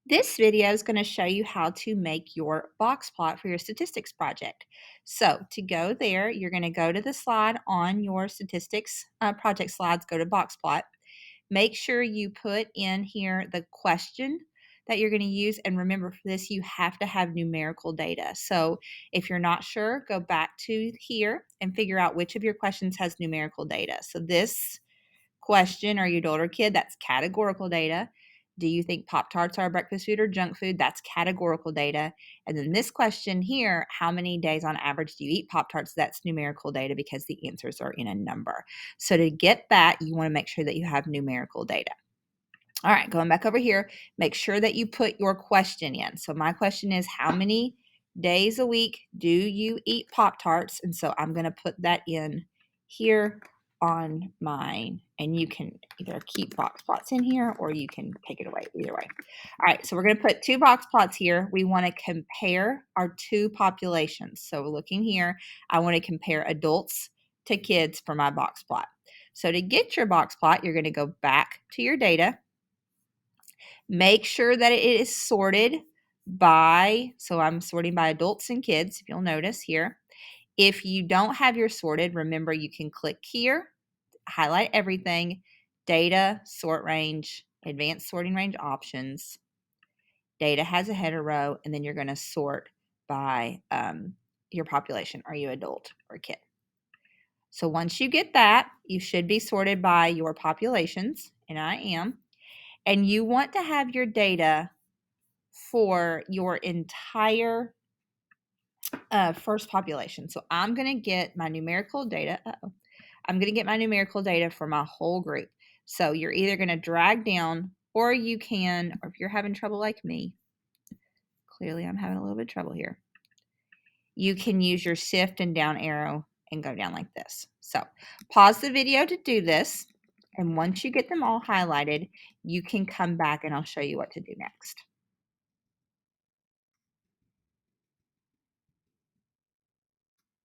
This video is going to show you how to make your box plot for your statistics project. So to go there, you're going to go to the slide on your statistics project slides, go to box plot. Make sure you put in here the question that you're going to use. And remember, for this, you have to have numerical data. So if you're not sure, go back to here and figure out which of your questions has numerical data. So this question, are you adult or kid? That's categorical data. Do you think Pop-Tarts are a breakfast food or junk food? That's categorical data. And then this question here, how many days on average do you eat Pop-Tarts? That's numerical data because the answers are in a number. So to get that, you want to make sure that you have numerical data. All right, going back over here, make sure that you put your question in. So my question is, how many days a week do you eat Pop-Tarts? And so I'm going to put that in here on mine, and you can either keep box plots in here or you can take it away, either way. All right, so we're going to put two box plots here. We want to compare our two populations. So looking here, I want to compare adults to kids for my box plot. So to get your box plot, you're going to go back to your data. Make sure that it is sorted by, so I'm sorting by adults and kids, if you'll notice here. If you don't have your sorted, remember you can click here, highlight everything, data, sort range, advanced sorting range options. Data has a header row, and then you're going to sort by your population. Are you adult or kid? So once you get that, you should be sorted by your populations, and I am. And you want to have your data for your entire first population. So I'm going to get my numerical data. I'm going to get my numerical data for my whole group. So you're either going to drag down, or you can, or if you're having trouble like me, clearly I'm having a little bit of trouble here, you can use your shift and down arrow and go down like this. So pause the video to do this. And once you get them all highlighted, you can come back and I'll show you what to do next.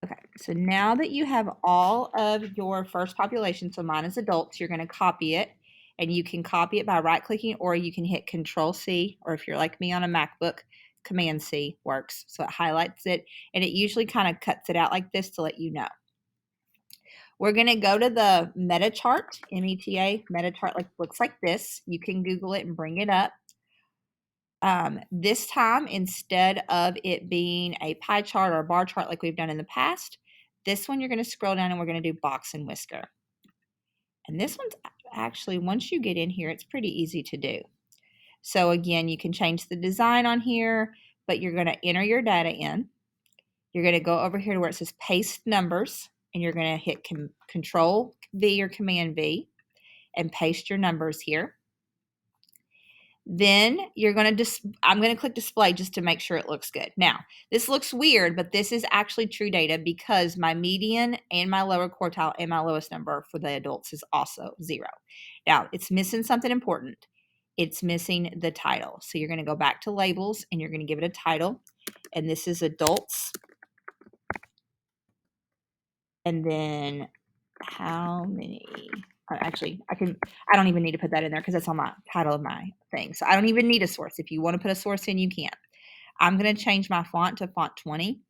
Okay, so now that you have all of your first population, so mine is adults, you're going to copy it. And you can copy it by right-clicking, or you can hit Control-C, or if you're like me on a MacBook, Command-C works. So it highlights it, and it usually kind of cuts it out like this to let you know. We're going to go to the meta chart, M-E-T-A, meta chart looks like this. You can Google it and bring it up. This time, instead of it being a pie chart or a bar chart like we've done in the past, this one you're going to scroll down and we're going to do box and whisker. And this one's actually, once you get in here, it's pretty easy to do. So again, you can change the design on here, but you're going to enter your data in. You're going to go over here to where it says paste numbers, and you're going to hit Control V or Command V and paste your numbers here. Then you're going to I'm going to click display just to make sure it looks good. Now, this looks weird, but this is actually true data because my median and my lower quartile and my lowest number for the adults is also 0. Now, it's missing something important. It's missing the title. So you're going to go back to labels and you're going to give it a title. And this is adults. And then how many? Actually, I don't even need to put that in there because that's on my title of my thing. So I don't even need a source. If you want to put a source in, you can. I'm going to change my font to font 20.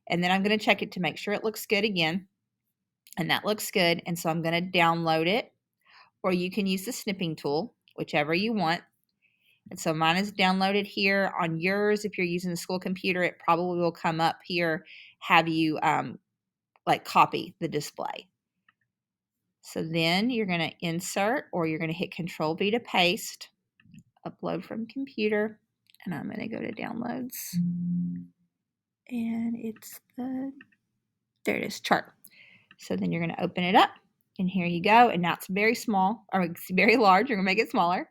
And then I'm going to check it to make sure it looks good again. And that looks good. And so I'm going to download it. Or you can use the snipping tool, whichever you want. And so mine is downloaded here. On yours, if you're using the school computer, it probably will come up here, have you copy the display. So then you're going to insert, or you're going to hit Control V to paste, upload from computer, and I'm going to go to downloads. And it's there it is, chart. So then you're going to open it up, and here you go. And now it's very small, or it's very large. You're going to make it smaller.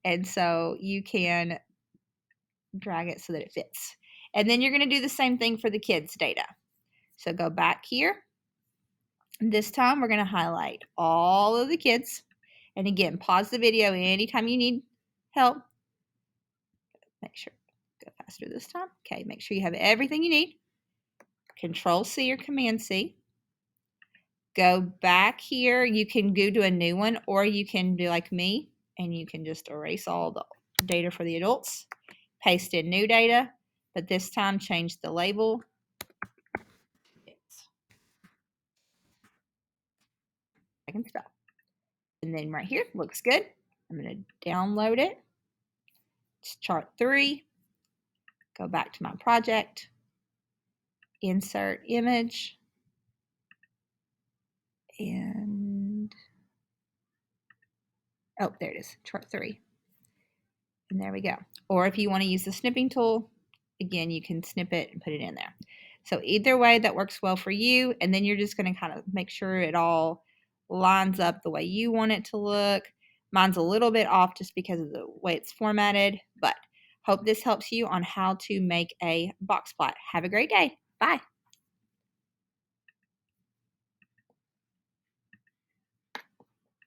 And so you can drag it so that it fits. And then you're going to do the same thing for the kids' data. So go back here. This time we're going to highlight all of the kids. And again, pause the video anytime you need help. Make sure, go faster this time. Okay, make sure you have everything you need. Control-C or Command-C. Go back here. You can go to a new one, or you can do like me, and you can just erase all the data for the adults, paste in new data, but this time change the label. I can spell. And then right here, looks good. I'm going to download it. It's chart 3. Go back to my project. Insert image. And, oh, there it is, chart 3. And there we go. Or if you want to use the snipping tool, again, you can snip it and put it in there. So either way, that works well for you. And then you're just going to kind of make sure it all lines up the way you want it to look. Mine's a little bit off just because of the way it's formatted, but hope this helps you on how to make a box plot. Have a great day. Bye.